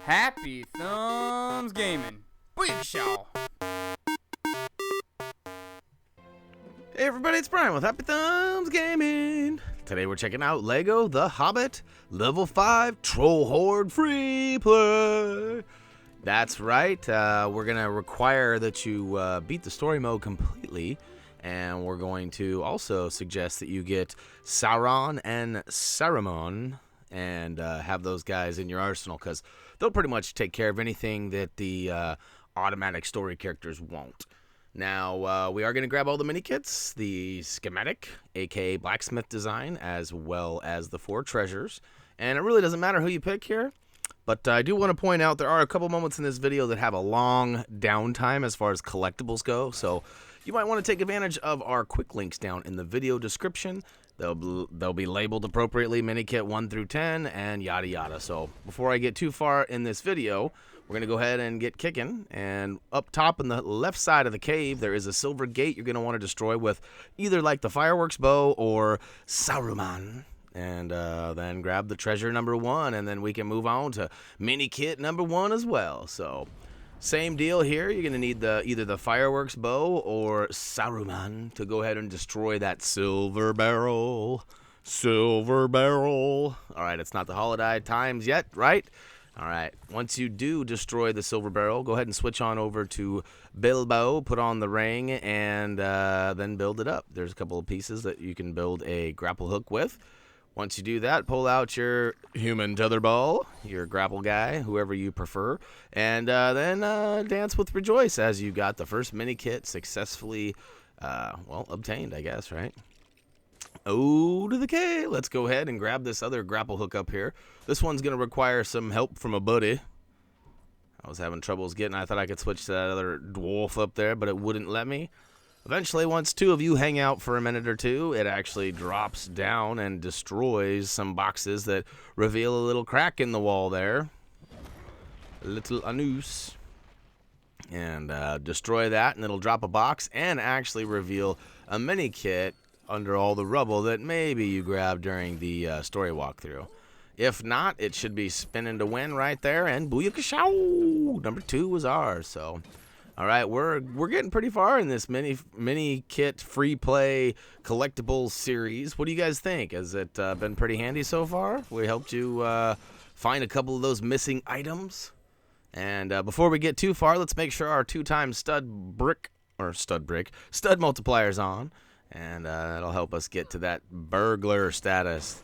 Happy Thumbs Gaming. Booyakashaw. Hey everybody, it's Brian with Happy Thumbs Gaming. Today we're checking out Lego The Hobbit Level 5 Troll Hoard Free Play. That's right, we're going to require that you beat the story mode completely. And we're going to also suggest that you get Sauron and Saruman and have those guys in your arsenal, because they'll pretty much take care of anything that the automatic story characters won't. Now, we are going to grab all the Minikits, the Schematic, aka Blacksmith Design, as well as the 4 treasures. And it really doesn't matter who you pick here, but I do want to point out there are a couple moments in this video that have a long downtime as far as collectibles go, so you might want to take advantage of our quick links down in the video description. They'll be labeled appropriately, Minikit 1 through 10, and yada yada. So before I get too far in this video, we're going to go ahead and get kicking. And up top in the left side of the cave, there is a silver gate you're going to want to destroy with either like the fireworks bow or Saruman. And then grab the treasure number 1, and then we can move on to Minikit number 1 as well. So same deal here. You're going to need either the fireworks bow or Saruman to go ahead and destroy that silver barrel. Silver barrel. All right, it's not the holiday times yet, right? All right, once you do destroy the silver barrel, go ahead and switch on over to Bilbo, put on the ring, and then build it up. There's a couple of pieces that you can build a grapple hook with. Once you do that, pull out your human tetherball, your grapple guy, whoever you prefer, and then dance with Rejoice as you got the first Minikit successfully, obtained, I guess, right? Oh, to the K. Let's go ahead and grab this other grapple hook up here. This one's going to require some help from a buddy. I was having troubles getting, I thought I could switch to that other dwarf up there, but it wouldn't let me. Eventually, once 2 of you hang out for a minute or two, it actually drops down and destroys some boxes that reveal a little crack in the wall there. A little anus. And destroy that, and it'll drop a box and actually reveal a mini kit under all the rubble that maybe you grabbed during the story walkthrough. If not, it should be spinning to win right there, and booyakashow! Number 2 was ours, so all right, we're getting pretty far in this mini kit free play collectibles series. What do you guys think? Has it been pretty handy so far? We helped you find a couple of those missing items. And before we get too far, let's make sure our 2x stud multiplier's on, and that'll help us get to that burglar status,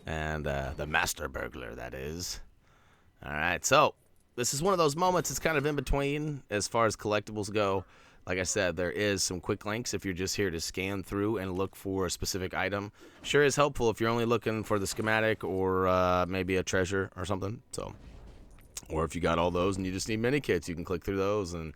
and the master burglar, that is. All right, so this is one of those moments it's kind of in between as far as collectibles go. Like I said, there is some quick links if you're just here to scan through and look for a specific item. Sure is helpful if you're only looking for the schematic or maybe a treasure or something. So, or if you got all those and you just need mini kits, you can click through those and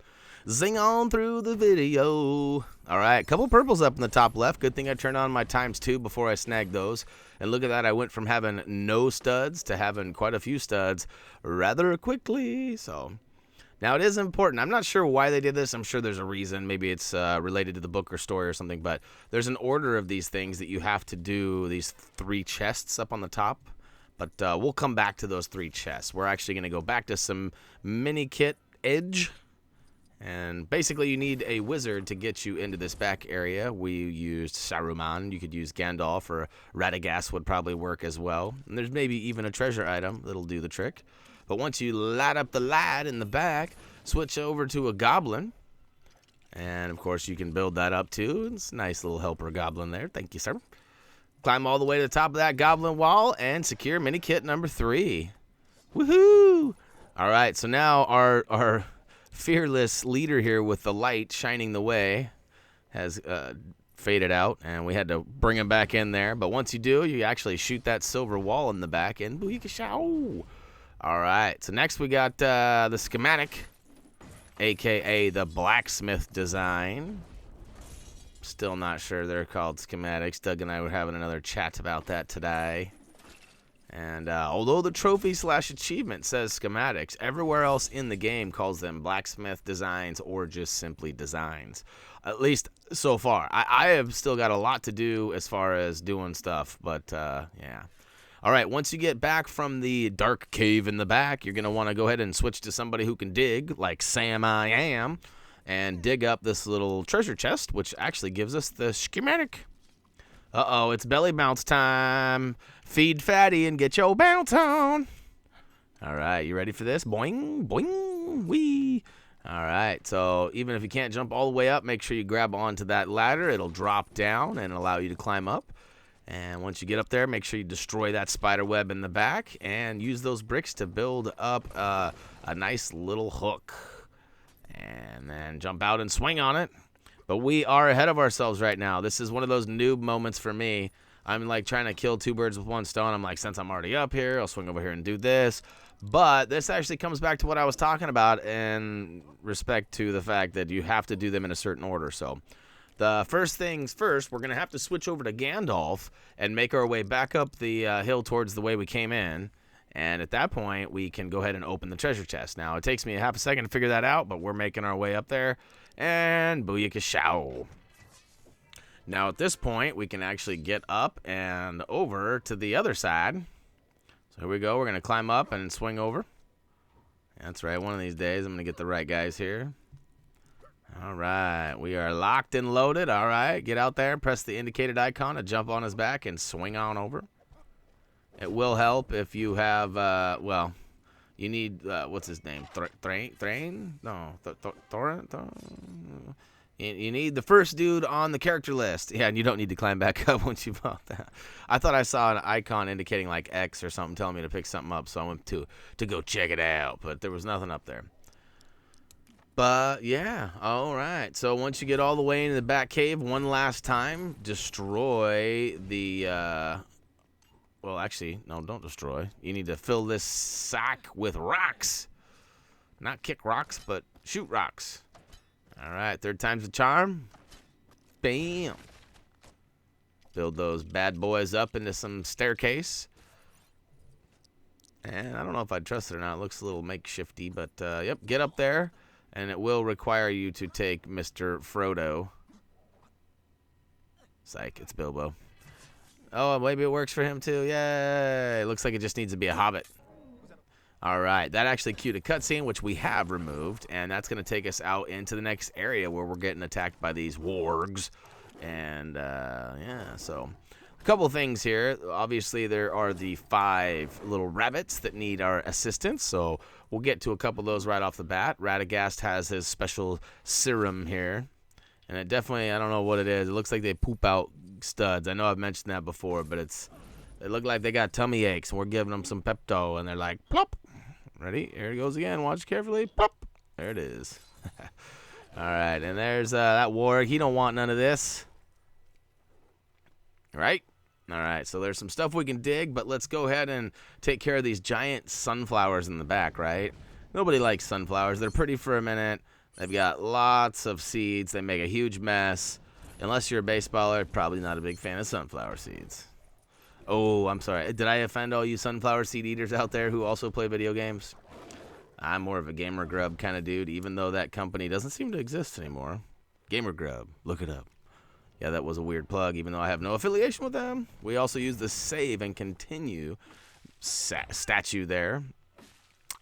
zing on through the video. All right, couple purples up in the top left. Good thing I turned on my ×2 before I snagged those. And look at that, I went from having no studs to having quite a few studs rather quickly. So now it is important. I'm not sure why they did this. I'm sure there's a reason. Maybe it's related to the book or story or something. But there's an order of these things that you have to do, these 3 chests up on the top. But we'll come back to those 3 chests. We're actually going to go back to some Minikit Edge. And basically you need a wizard to get you into this back area. We used Saruman. You could use Gandalf, or Radagast would probably work as well. And there's maybe even a treasure item that'll do the trick. But once you light up the lad in the back, switch over to a goblin. And of course you can build that up too. It's a nice little helper goblin there. Thank you, sir. Climb all the way to the top of that goblin wall and secure Minikit number 3. Woohoo! All right, so now our fearless leader here with the light shining the way has faded out, and we had to bring him back in there. But once you do, you actually shoot that silver wall in the back, and booyakashow! All right, so next we got the Schematic, aka the Blacksmith Design. Still not sure they're called schematics. Doug and I were having another chat about that today. And although the trophy/achievement says schematics, everywhere else in the game calls them Blacksmith Designs or just simply Designs. At least so far. I have still got a lot to do as far as doing stuff, but yeah. All right, once you get back from the dark cave in the back, you're going to want to go ahead and switch to somebody who can dig, like Sam I am, and dig up this little treasure chest, which actually gives us the schematic. Uh-oh, it's belly bounce time. Feed fatty and get your bounce on. All right, you ready for this? Boing, boing, wee. All right, so even if you can't jump all the way up, make sure you grab onto that ladder. It'll drop down and allow you to climb up. And once you get up there, make sure you destroy that spider web in the back and use those bricks to build up a nice little hook. And then jump out and swing on it. But we are ahead of ourselves right now. This is one of those noob moments for me. I'm like trying to kill two birds with one stone. I'm like, since I'm already up here, I'll swing over here and do this. But this actually comes back to what I was talking about in respect to the fact that you have to do them in a certain order. So the first things first, we're going to have to switch over to Gandalf and make our way back up the hill towards the way we came in. And at that point, we can go ahead and open the treasure chest. Now, it takes me a half a second to figure that out, but we're making our way up there. And booyakashow. Now, at this point, we can actually get up and over to the other side. So here we go. We're going to climb up and swing over. That's right. One of these days, I'm going to get the right guys here. All right, we are locked and loaded. All right, get out there, press the indicated icon to jump on his back and swing on over. It will help if you have, well, you need, what's his name? Thrain? No, Thorin? You need the first dude on the character list. Yeah, and you don't need to climb back up once you bought that. I thought I saw an icon indicating like X or something telling me to pick something up, so I went to go check it out, but there was nothing up there. But, yeah, all right. So once you get all the way into the back cave one last time, destroy the, well, actually, no, don't destroy. You need to fill this sack with rocks. Not kick rocks, but shoot rocks. All right, third time's the charm. Bam. Build those bad boys up into some staircase. And I don't know if I'd trust it or not. It looks a little makeshifty, but, yep, get up there. And it will require you to take Mr. Frodo. Psych, it's Bilbo. Oh, maybe it works for him too. Yay! Looks like it just needs to be a hobbit. All right, that actually cued a cutscene, which we have removed. And that's going to take us out into the next area where we're getting attacked by these wargs. And, yeah, so a couple of things here. Obviously, there are the 5 little rabbits that need our assistance. So we'll get to a couple of those right off the bat. Radagast has his special serum here. And it definitely, I don't know what it is. It looks like they poop out studs. I know I've mentioned that before, but they look like they got tummy aches. And we're giving them some Pepto. And they're like, plop. Ready? Here it goes again. Watch carefully. Plop. There it is. All right. And there's that warg. He don't want none of this. Right? All right, so there's some stuff we can dig, but let's go ahead and take care of these giant sunflowers in the back, right? Nobody likes sunflowers. They're pretty for a minute. They've got lots of seeds. They make a huge mess. Unless you're a baseballer, probably not a big fan of sunflower seeds. Oh, I'm sorry. Did I offend all you sunflower seed eaters out there who also play video games? I'm more of a Gamer Grub kind of dude, even though that company doesn't seem to exist anymore. Gamer Grub, look it up. Yeah, that was a weird plug, even though I have no affiliation with them. We also use the save and continue statue there.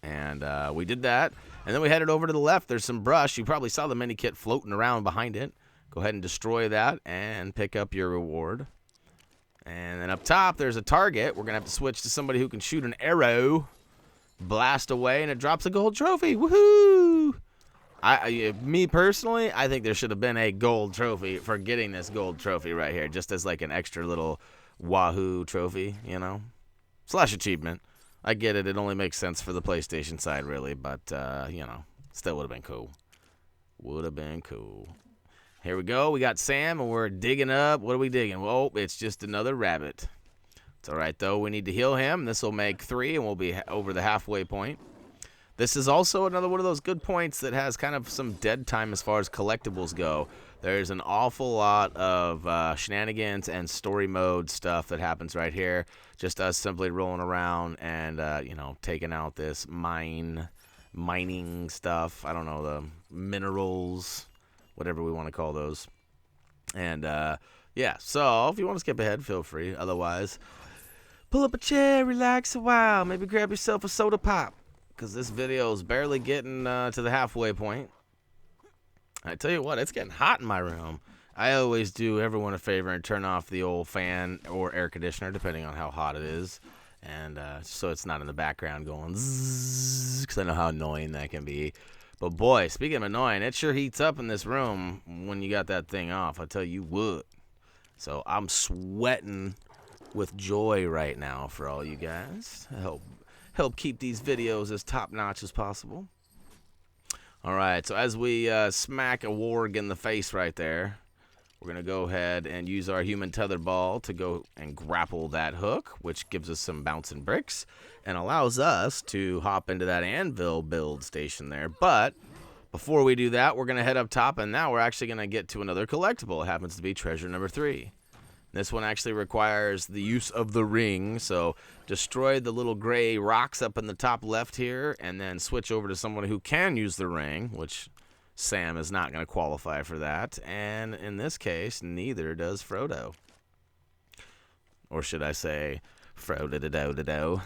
And we did that. And then we headed over to the left. There's some brush. You probably saw the Minikit floating around behind it. Go ahead and destroy that and pick up your reward. And then up top, there's a target. We're going to have to switch to somebody who can shoot an arrow, blast away, and it drops a gold trophy. Woohoo! Me personally, I think there should have been a gold trophy for getting this gold trophy right here, just as like an extra little wahoo trophy, you know? Slash achievement. I get it. It only makes sense for the PlayStation side, really, but, you know, still would have been cool. Would have been cool. Here we go. We got Sam, and we're digging up. What are we digging? Well, it's just another rabbit. It's all right, though. We need to heal him. This will make 3, and we'll be over the halfway point. This is also another one of those good points that has kind of some dead time as far as collectibles go. There's an awful lot of shenanigans and story mode stuff that happens right here. Just us simply rolling around and, you know, taking out this mining stuff. I don't know, the minerals, whatever we want to call those. And, yeah, so if you want to skip ahead, feel free. Otherwise, Pull up a chair, relax a while, maybe grab yourself a soda pop, because this video is barely getting to the halfway point. I tell you what, it's getting hot in my room. I always do everyone a favor and turn off the old fan or air conditioner, depending on how hot it is, and so it's not in the background going zzz, because I know how annoying that can be. But boy, speaking of annoying, it sure heats up in this room when you got that thing off. I tell you what. So I'm sweating with joy right now for all you guys. Help keep these videos as top-notch as possible. All right, so as we smack a warg in the face right there, we're going to go ahead and use our human tether ball to go and grapple that hook, which gives us some bouncing bricks and allows us to hop into that anvil build station there. But before we do that, we're going to head up top, and now we're actually going to get to another collectible. It happens to be treasure number 3. This one actually requires the use of the ring, so destroy the little gray rocks up in the top left here, and then switch over to someone who can use the ring, which Sam is not going to qualify for that, and in this case, neither does Frodo. Or should I say, Frodo-do-do-do-do.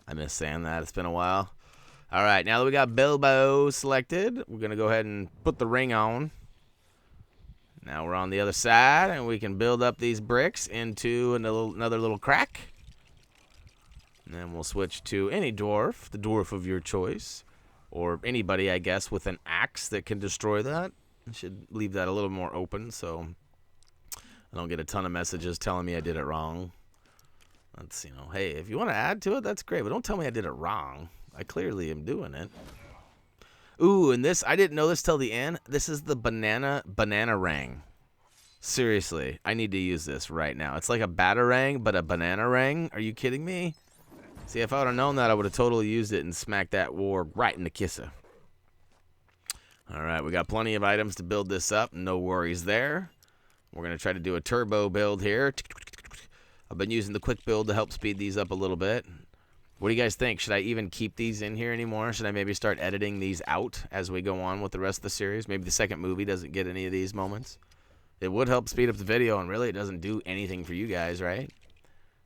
I miss saying that. It's been a while. All right, now that we got Bilbo selected, we're going to go ahead and put the ring on. Now we're on the other side, and we can build up these bricks into another little crack. And then we'll switch to any dwarf, the dwarf of your choice, or anybody, I guess, with an axe that can destroy that. I should leave that a little more open so I don't get a ton of messages telling me I did it wrong. That's, hey, if you want to add to it, that's great, but don't tell me I did it wrong. I clearly am doing it. Ooh, and this, I didn't know this till the end. This is the banana ring. Seriously, I need to use this right now. It's like a batarang, but a banana ring. Are you kidding me? See, if I would have known that, I would have totally used it and smacked that warg right in the kisser. All right, we got plenty of items to build this up. No worries there. We're going to try to do a turbo build here. I've been using the quick build to help speed these up a little bit. What do you guys think? Should I even keep these in here anymore? Should I maybe start editing these out as we go on with the rest of the series? Maybe the second movie doesn't get any of these moments. It would help speed up the video, and really it doesn't do anything for you guys, right?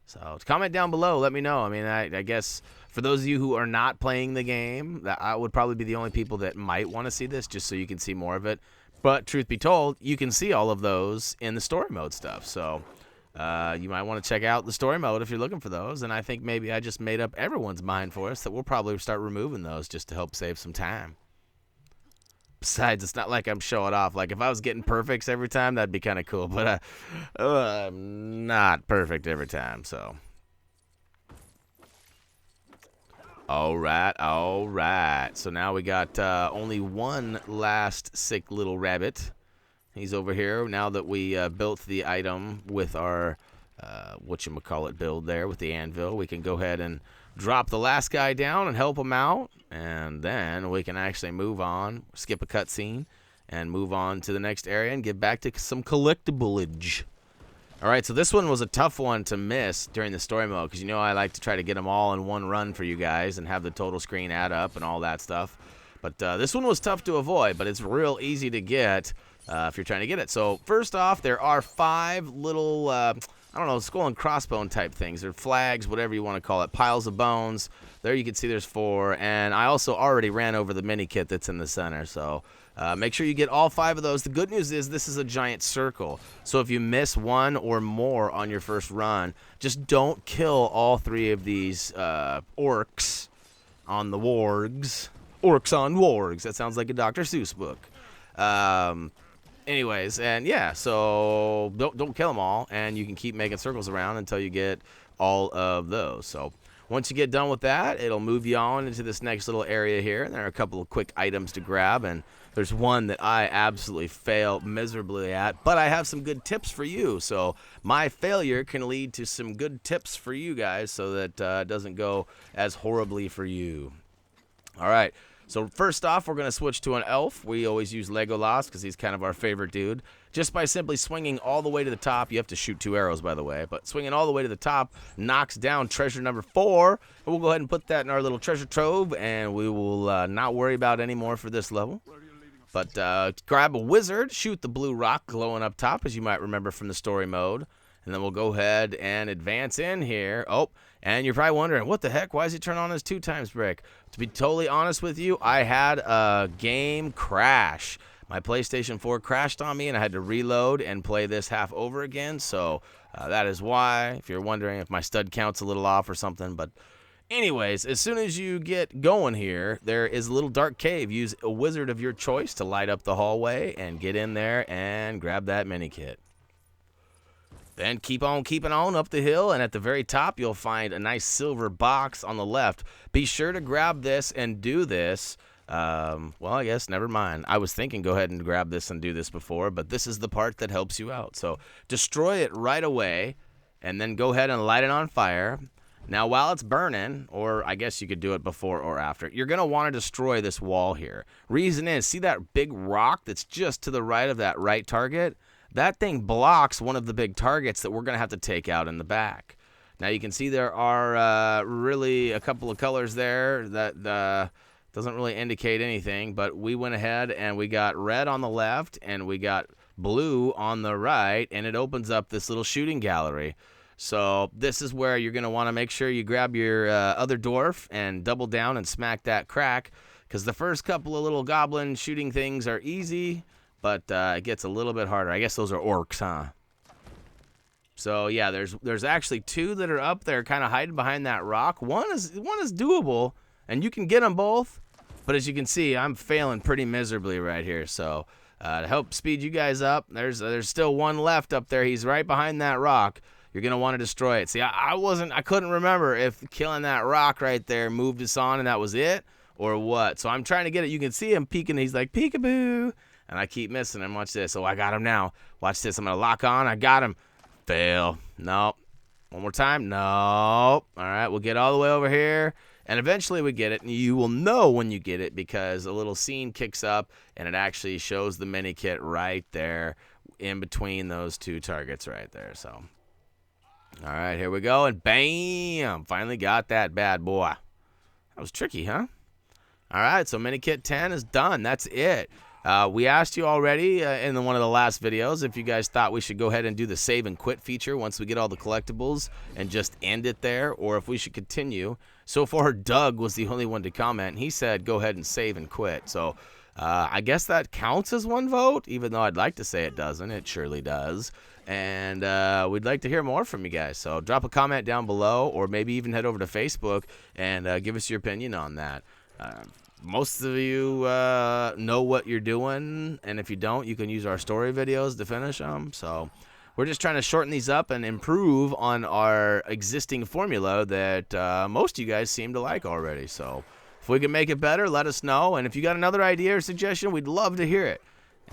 So comment down below. Let me know. I mean, I guess for those of you who are not playing the game, that I would probably be the only people that might want to see this just so you can see more of it. But truth be told, you can see all of those in the story mode stuff. So you might want to check out the story mode if you're looking for those. And I think maybe I just made up everyone's mind for us that we'll probably start removing those just to help save some time. Besides, it's not like I'm showing off. Like, if I was getting perfects every time, that'd be kind of cool. But I'm not perfect every time, so. All right. So now we got only one last sick little rabbit. He's over here. Now that we built the item with our, whatchamacallit build there with the anvil, we can go ahead and drop the last guy down and help him out. And then we can actually move on, skip a cutscene, and move on to the next area and get back to some collectiblage. All right, so this one was a tough one to miss during the story mode because, I like to try to get them all in one run for you guys and have the total screen add up and all that stuff. But this one was tough to avoid, but it's real easy to get if you're trying to get it. So first off, there are 5 little, I don't know, skull and crossbone type things. They're flags, whatever you want to call it, piles of bones. There you can see there's 4. And I also already ran over the Minikit that's in the center. So make sure you get all 5 of those. The good news is this is a giant circle. So if you miss one or more on your first run, just don't kill all 3 of these orcs on the wargs. Orcs on wargs. That sounds like a Dr. Seuss book. Anyways, and yeah, so don't kill them all, and you can keep making circles around until you get all of those. So once you get done with that, it'll move you on into this next little area here. And there are a couple of quick items to grab, and there's one that I absolutely failed miserably at, but I have some good tips for you. So my failure can lead to some good tips for you guys so that it doesn't go as horribly for you. All right. So first off, we're going to switch to an elf. We always use Legolas because he's kind of our favorite dude. Just by simply swinging all the way to the top, you have to shoot 2 arrows, by the way, but swinging all the way to the top knocks down treasure number 4. And we'll go ahead and put that in our little treasure trove, and we will not worry about any more for this level. But grab a wizard, shoot the blue rock glowing up top, as you might remember from the story mode. and then we'll go ahead and advance in here. Oh, and you're probably wondering, what the heck? Why does he turn on his 2x brick? To be totally honest with you, I had a game crash. My PlayStation 4 crashed on me, and I had to reload and play this half over again. So that is why, if you're wondering if my stud count's a little off or something. But anyways, as soon as you get going here, there is a little dark cave. Use a wizard of your choice to light up the hallway and get in there and grab that mini kit. Then keep on keeping on up the hill, and at the very top, you'll find a nice silver box on the left. Be sure to grab this and do this. Well, I guess never mind. I was thinking go ahead and grab this and do this before, but this is the part that helps you out. So destroy it right away, and then go ahead and light it on fire. Now, while it's burning, or I guess you could do it before or after, you're going to want to destroy this wall here. Reason is, see that big rock that's just to the right of that right target? That thing blocks one of the big targets that we're going to have to take out in the back. Now, you can see there are really a couple of colors there that doesn't really indicate anything, but we went ahead and we got red on the left and we got blue on the right, and it opens up this little shooting gallery. So this is where you're going to want to make sure you grab your other dwarf and double down and smack that crack, because the first couple of little goblin shooting things are easy, but it gets a little bit harder. I guess those are orcs, huh? So yeah, there's actually two that are up there kind of hiding behind that rock. One is doable, and you can get them both, but as you can see, I'm failing pretty miserably right here. So to help speed you guys up, there's still one left up there. He's right behind that rock. You're gonna want to destroy it. See, I couldn't remember if killing that rock right there moved us on and that was it, or what. So I'm trying to get it. You can see him peeking. He's like, peekaboo. And I keep missing him. Watch this. Oh, I got him now. Watch this. I'm going to lock on. I got him. Fail. Nope. One more time. Nope. All right. We'll get all the way over here. And eventually we get it. And you will know when you get it because a little scene kicks up and it actually shows the mini kit right there in between those two targets right there. So, all right. Here we go. And bam. Finally got that bad boy. That was tricky, huh? All right. So mini kit 10 is done. That's it. We asked you already in one of the last videos if you guys thought we should go ahead and do the save and quit feature once we get all the collectibles and just end it there, or if we should continue. So far, Doug was the only one to comment. He said go ahead and save and quit. So I guess that counts as one vote, even though I'd like to say it doesn't. It surely does. And we'd like to hear more from you guys. So drop a comment down below, or maybe even head over to Facebook and give us your opinion on that. Most of you know what you're doing, and if you don't, you can use our story videos to finish them. So we're just trying to shorten these up and improve on our existing formula that most of you guys seem to like already. So if we can make it better, let us know. And if you got another idea or suggestion, we'd love to hear it.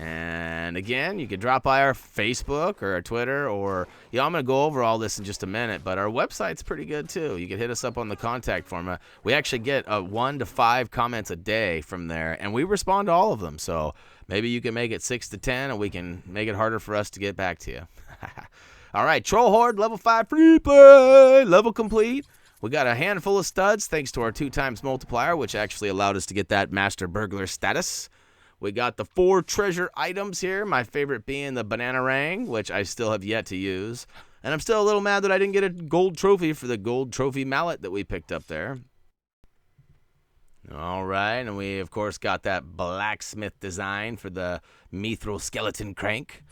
And again, you can drop by our Facebook or our Twitter, or I'm going to go over all this in just a minute, but our website's pretty good too. You can hit us up on the contact form. We actually get 1 to 5 comments a day from there, and we respond to all of them. So maybe you can make it 6 to 10, and we can make it harder for us to get back to you. All right, Troll Hoard, level 5 free play, level complete. We got a handful of studs thanks to our 2x multiplier, which actually allowed us to get that master burglar status. We got the 4 treasure items here, my favorite being the banana ring, which I still have yet to use. And I'm still a little mad that I didn't get a gold trophy for the gold trophy mallet that we picked up there. All right, and we, of course, got that Blacksmith Design for the Mithril skeleton crank.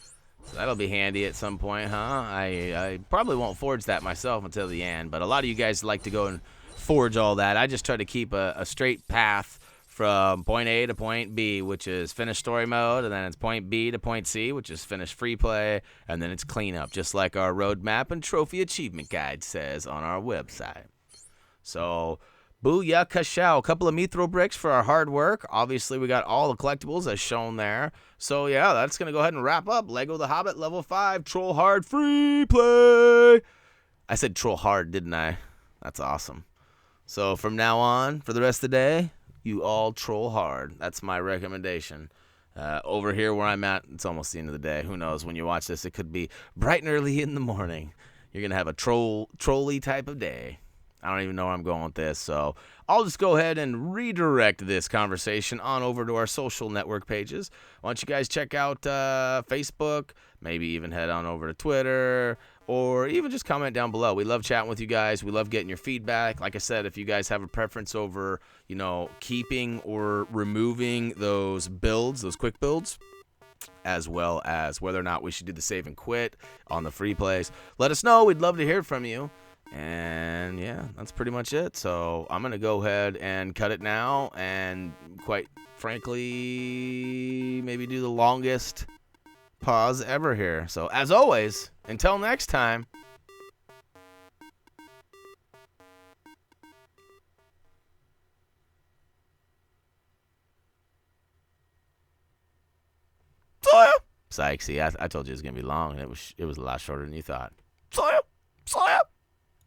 So that'll be handy at some point, huh? I probably won't forge that myself until the end, but a lot of you guys like to go and forge all that. I just try to keep a straight path from point A to point B, which is finished story mode, and then it's point B to point C, which is finished free play, and then it's cleanup, just like our roadmap and trophy achievement guide says on our website. So, booyah kashow, a couple of mithril bricks for our hard work. Obviously, we got all the collectibles as shown there. So, yeah, that's going to go ahead and wrap up Lego The Hobbit level 5 Troll Hard free play. I said troll hard, didn't I? That's awesome. So, from now on, for the rest of the day, you all troll hard. That's my recommendation. Over here where I'm at, it's almost the end of the day. Who knows? When you watch this, it could be bright and early in the morning. You're going to have a trolley type of day. I don't even know where I'm going with this, so I'll just go ahead and redirect this conversation on over to our social network pages. Why don't you guys check out Facebook, maybe even head on over to Twitter, or even just comment down below. We love chatting with you guys. We love getting your feedback. Like I said, if you guys have a preference over, keeping or removing those builds, those quick builds, as well as whether or not we should do the save and quit on the free plays, let us know. We'd love to hear from you. And yeah, that's pretty much it. So I'm going to go ahead and cut it now, and quite frankly, maybe do the longest pause ever here. So as always, until next time, Psych, see, I told you it was going to be long, and it was a lot shorter than you thought.